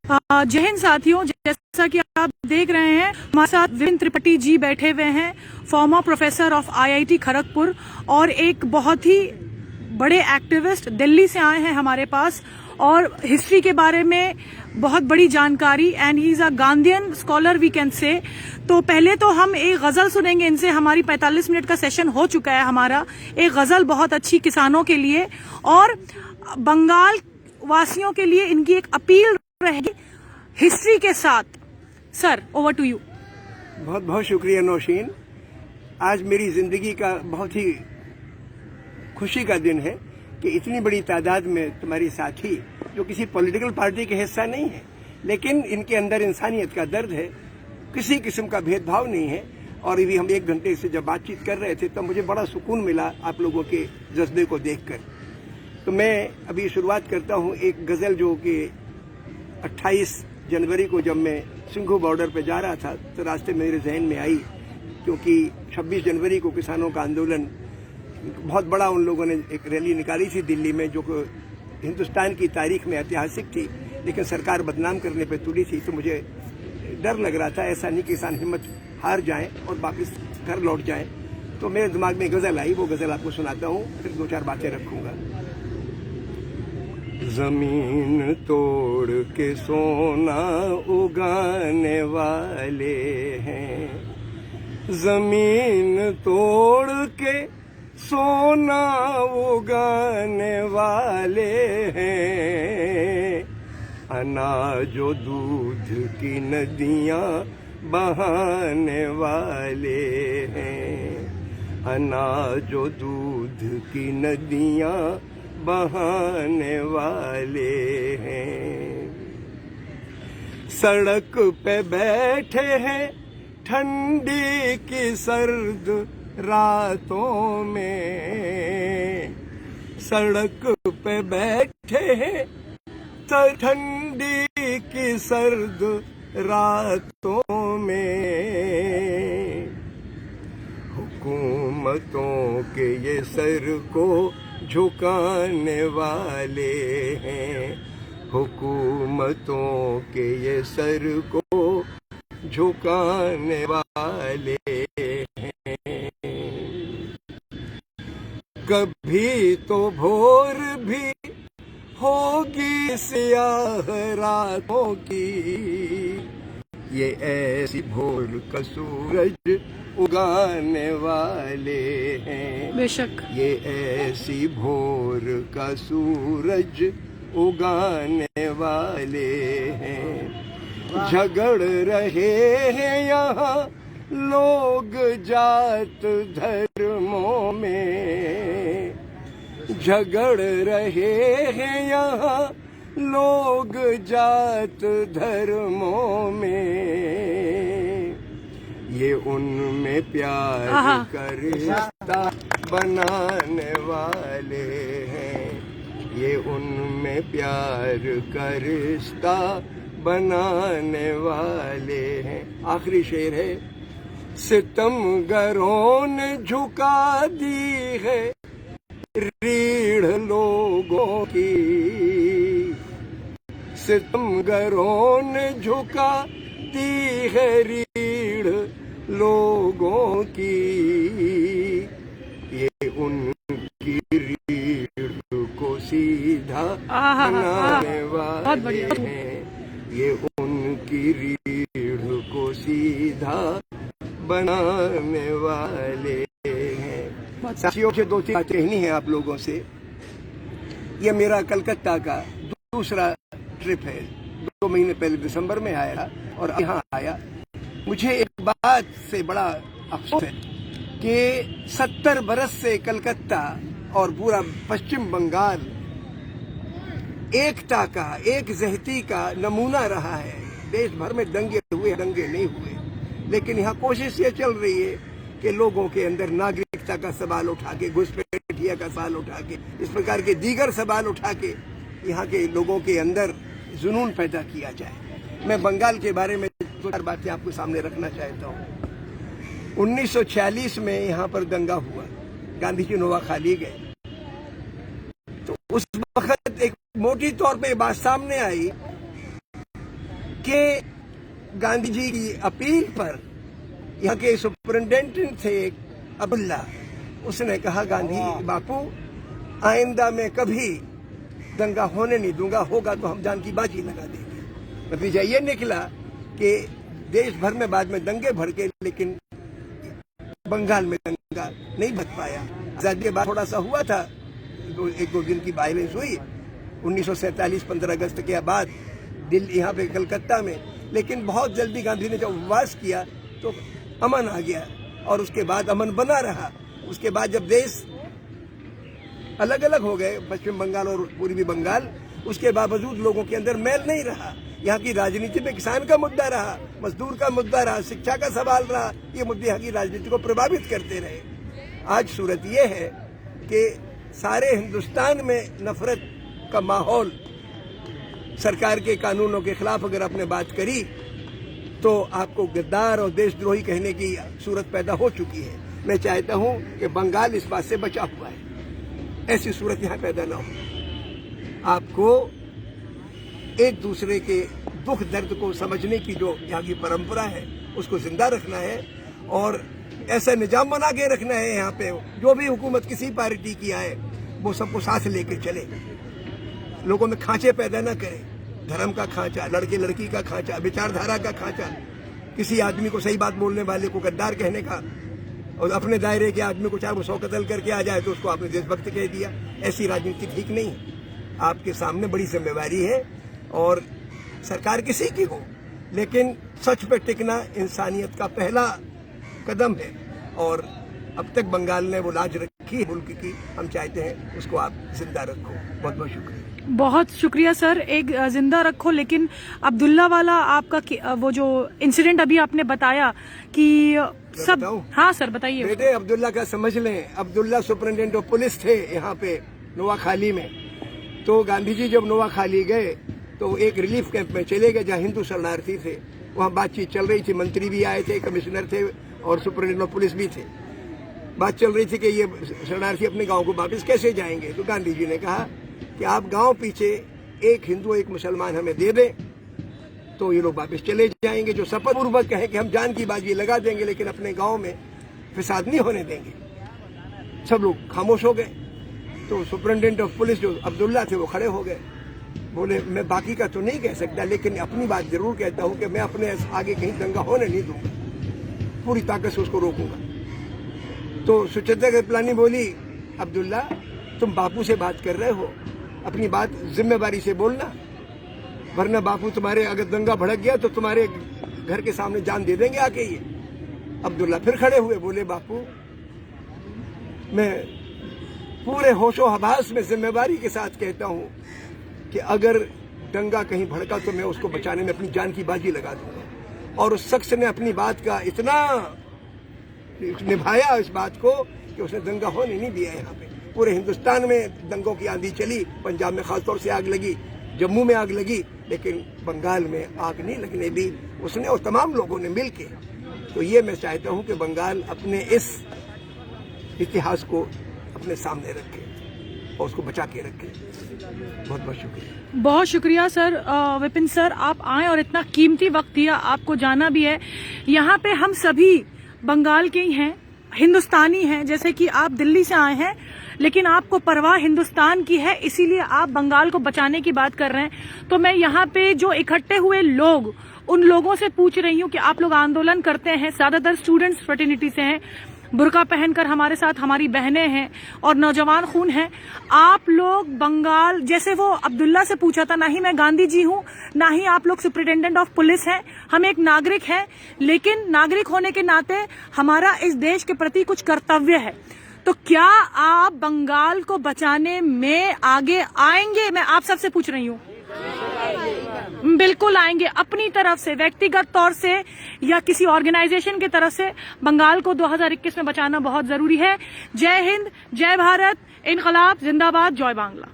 जय हिंद साथियों, जैसा कि आप देख रहे हैं हमारे साथ विपिन त्रिपाठी जी बैठे हुए हैं, farmer professor of IIT Kharagpur और एक बहुत ही बड़े एक्टिविस्ट दिल्ली से आए हैं हमारे पास और हिस्ट्री के बारे में बहुत बड़ी जानकारी and he is a Gandhian scholar we can say. तो पहले तो हम एक गजल सुनेंगे इनसे। हमारी 45 मिनट का सेशन हो चुका है हमारा। एक गजल बहुत अच्छी किसानों के लिए और बंगाल वासियों के लिए इनकी एक अपील रहेगी हिस्ट्री के साथ। Sir, over to you. बहुत बहुत शुक्रिया नौशीन। आज मेरी जिंदगी का बहुत ही खुशी का दिन है कि इतनी बड़ी तादाद में तुम्हारी साथी जो किसी पॉलिटिकल पार्टी के हिस्सा नहीं है, लेकिन इनके अंदर इंसानियत का दर्द है, किसी किस्म का भेदभाव नहीं है। और अभी हम 1 घंटे से जब बातचीत कर रहे थे तो मुझे बड़ा सुकून मिला आप लोगों के जज्बे को देखकर। तो मैं अभी शुरुआत करता हूँ एक गजल जो कि 28 जनवरी को जब मैं सिंघू बॉर्डर पे जा रहा था तो रास्ते मेरे जहन में आई, क्योंकि 26 जनवरी को किसानों का आंदोलन बहुत बड़ा उन लोगों ने एक रैली निकाली थी दिल्ली में, जो कि हिंदुस्तान की तारीख में ऐतिहासिक थी, लेकिन सरकार बदनाम करने पे तुली थी। तो मुझे डर लग रहा था ऐसा नहीं किसान हिम्मत हार जाएं और वापस घर लौट जाएं। तो मेरे दिमाग में गजल आई, वो गजल आपको सुनाता हूँ, फिर 2-4 बातें रखूंगा। जमीन तोड़ के सोना उगाने वाले हैं, जमीन तोड़ के सोना उगाने वाले हैं, अनाज और दूध की नदियाँ बहाने वाले हैं, अनाज और दूध की नदियाँ बहाने वाले हैं। सड़क पे बैठे हैं ठंडी की सर्द रातों में, सड़क पे बैठे हैं ठंडी की सर्द रातों में, हुकूमतों के ये सर को झुकाने वाले हैं, हुकूमतों के ये सर को झुकाने वाले हैं। कभी तो भोर भी होगी स्याह रातों की, ये ऐसी भोर का सूरज उगाने वाले हैं, बेशक ये ऐसी भोर का सूरज उगाने वाले हैं। झगड़ रहे हैं यहाँ लोग जात धर्मों में, झगड़ रहे हैं यहाँ लोग जात धर्मों में, ये उनमें प्यार का रिश्ता बनाने वाले हैं, ये उनमें प्यार का रिश्ता बनाने वाले हैं। आखिरी शेर है, सितमगरों ने झुका दी है रीढ़ लोगों की, सितमगरों ने झुका दी है रीढ़ लोगों की, ये उनकी रीढ़ को सीधा बनाने वाले हैं, ये उनकी रीढ़ को सीधा बनाने वाले हैं। साथियों से 2-3 बातें कहनी है आप लोगों से। ये मेरा कलकत्ता का दूसरा ट्रिप है। 2 महीने पहले दिसंबर में आया और यहाँ आया। मुझे एक बात से बड़ा अफसोस है कि 70 बरस से कलकत्ता और पूरा पश्चिम बंगाल एकता का, एक जहती का नमूना रहा है। देश भर में दंगे हुए, दंगे नहीं हुए, लेकिन यहाँ कोशिश ये चल रही है कि लोगों के अंदर नागरिकता का सवाल उठा के, घुसपैठिया का सवाल उठा के, इस प्रकार के दीगर सवाल उठा के यहाँ के लोगों के अंदर जुनून पैदा किया जाए। मैं बंगाल के बारे में 2-4 बातें आपको सामने रखना चाहता हूँ। 1946 में यहाँ पर दंगा हुआ, गांधी जी नोवा खाली गए, तो उस वक्त एक मोटी तौर पे बात सामने आई कि गांधी जी की अपील पर यहाँ के सुपरिटेंडेंट थे अब्दुल्ला, उसने कहा गांधी बापू आइंदा में कभी दंगा होने नहीं दूंगा, होगा तो हम जान की बाजी लगा देंगे। नतीजा ये निकला कि देश भर में बाद में दंगे भड़के, लेकिन बंगाल में दंगा नहीं भड़ पाया। आजादी के बाद थोड़ा सा हुआ था, एक दो दिन की वायलेंस हुई 1947 15 अगस्त के बाद दिल्ली यहाँ पे कलकत्ता में, लेकिन बहुत जल्दी गांधी ने जब उपवास किया तो अमन आ गया और उसके बाद अमन बना रहा। उसके बाद जब देश अलग अलग हो गए, पश्चिम बंगाल और पूर्वी बंगाल, उसके बावजूद लोगों के अंदर मैल नहीं रहा। यहाँ की राजनीति में किसान का मुद्दा रहा, मजदूर का मुद्दा रहा, शिक्षा का सवाल रहा। ये मुद्दे यहाँ की राजनीति को प्रभावित करते रहे। आज सूरत ये है कि सारे हिंदुस्तान में नफरत का माहौल, सरकार के कानूनों के खिलाफ अगर आपने बात करी तो आपको गद्दार और देशद्रोही कहने की सूरत पैदा हो चुकी है। मैं चाहता हूं कि बंगाल इस बात से बचा हुआ है, ऐसी सूरत यहाँ पैदा ना हो। आपको एक दूसरे के दुख दर्द को समझने की जो यहाँ की परंपरा है उसको जिंदा रखना है और ऐसा निजाम बना के रखना है। यहाँ पे जो भी हुकूमत किसी पार्टी की आए वो सबको साथ लेके चले, लोगों में खांचे पैदा ना करे, धर्म का खांचा, लड़के लड़की का खांचा, विचारधारा का खांचा, किसी आदमी को सही बात बोलने वाले को गद्दार कहने का, और अपने दायरे के आदमी को चाहे वो 100 कत्ल करके आ जाए तो उसको आपने देशभक्त कह दिया। ऐसी राजनीति ठीक नहीं है। आपके सामने बड़ी जिम्मेवारी है और सरकार किसी की हो, लेकिन सच पे टिकना इंसानियत का पहला कदम है और अब तक बंगाल ने वो लाज रखी है मुल्क की, हम चाहते हैं उसको आप जिंदा रखो। बहुत बहुत शुक्रिया। बहुत शुक्रिया सर, एक जिंदा रखो। लेकिन अब्दुल्ला वाला आपका वो जो इंसिडेंट अभी आपने बताया कि सब, हाँ सर बताइए। बेटे अब्दुल्ला का समझ लें, अब्दुल्ला सुपरिटेंडेंट ऑफ पुलिस थे यहाँ पे नोआखाली में। तो गांधी जी जब नोआखाली गए तो एक रिलीफ कैंप में चले गए जहाँ हिंदू शरणार्थी थे। वहाँ बातचीत चल रही थी, मंत्री भी आए थे, कमिश्नर थे और सुपरिटेंडेंट ऑफ पुलिस भी थे। बात चल रही थी कि ये शरणार्थी अपने गाँव को वापस कैसे जाएंगे। तो गांधी जी ने कहा कि आप गांव पीछे एक हिंदू एक मुसलमान हमें दे दें तो ये लोग वापस चले जाएंगे, जो शपथ पूर्वक कहें कि हम जान की बाजी लगा देंगे लेकिन अपने गांव में फिसाद नहीं होने देंगे। सब लोग खामोश हो गए। तो सुपरिटेंडेंट ऑफ पुलिस जो अब्दुल्ला थे वो खड़े हो गए, बोले मैं बाकी का तो नहीं कह सकता लेकिन अपनी बात जरूर कहता हूं कि मैं अपने आगे कहीं दंगा होने नहीं दूंगा, पूरी ताकत से उसको रोकूंगा। तो सुचेता कृपलानी बोली अब्दुल्ला तुम बापू से बात कर रहे हो, अपनी बात जिम्मेवारी से बोलना, वरना बापू तुम्हारे अगर दंगा भड़क गया तो तुम्हारे घर के सामने जान दे देंगे आके ये। अब्दुल्ला फिर खड़े हुए, बोले बापू मैं पूरे होशो हवास में जिम्मेवारी के साथ कहता हूं कि अगर दंगा कहीं भड़का तो मैं उसको बचाने में अपनी जान की बाजी लगा दूंगा। और उस शख्स ने अपनी बात का इतना निभाया इस बात को कि उसने दंगा होने नहीं दिया। यहाँ पे पूरे हिंदुस्तान में दंगों की आंधी चली, पंजाब में खासतौर से आग लगी, जम्मू में आग लगी, लेकिन बंगाल में आग नहीं लगने दी उसने और तमाम लोगों ने मिलके। तो ये मैं चाहता हूँ कि बंगाल अपने इस इतिहास को अपने सामने रखे और उसको बचा के रखे। बहुत बहुत शुक्रिया। बहुत शुक्रिया सर। विपिन सर आप आए और इतना कीमती वक्त दिया, आपको जाना भी है। यहाँ पे हम सभी बंगाल के ही हैं, हिंदुस्तानी हैं, जैसे कि आप दिल्ली से आए हैं लेकिन आपको परवाह हिंदुस्तान की है, इसीलिए आप बंगाल को बचाने की बात कर रहे हैं। तो मैं यहाँ पे जो इकट्ठे हुए लोग, उन लोगों से पूछ रही हूँ कि आप लोग आंदोलन करते हैं, ज्यादातर स्टूडेंट्स फ्रेटर्निटी से हैं, बुर्का पहनकर हमारे साथ हमारी बहनें हैं और नौजवान खून हैं। आप लोग बंगाल, जैसे वो अब्दुल्ला से पूछा था, ना ही मैं गांधी जी हूं, ना ही आप लोग सुपरिटेंडेंट ऑफ पुलिस हैं, हम एक नागरिक हैं, लेकिन नागरिक होने के नाते हमारा इस देश के प्रति कुछ कर्तव्य है। तो क्या आप बंगाल को बचाने में आगे आएंगे? मैं आप सबसे पूछ रही हूँ। बिल्कुल आएंगे, अपनी तरफ से, व्यक्तिगत तौर से या किसी ऑर्गेनाइजेशन की तरफ से बंगाल को 2021 में बचाना बहुत जरूरी है। जय हिंद, जय भारत, इनकलाब जिंदाबाद, जय बांग्ला।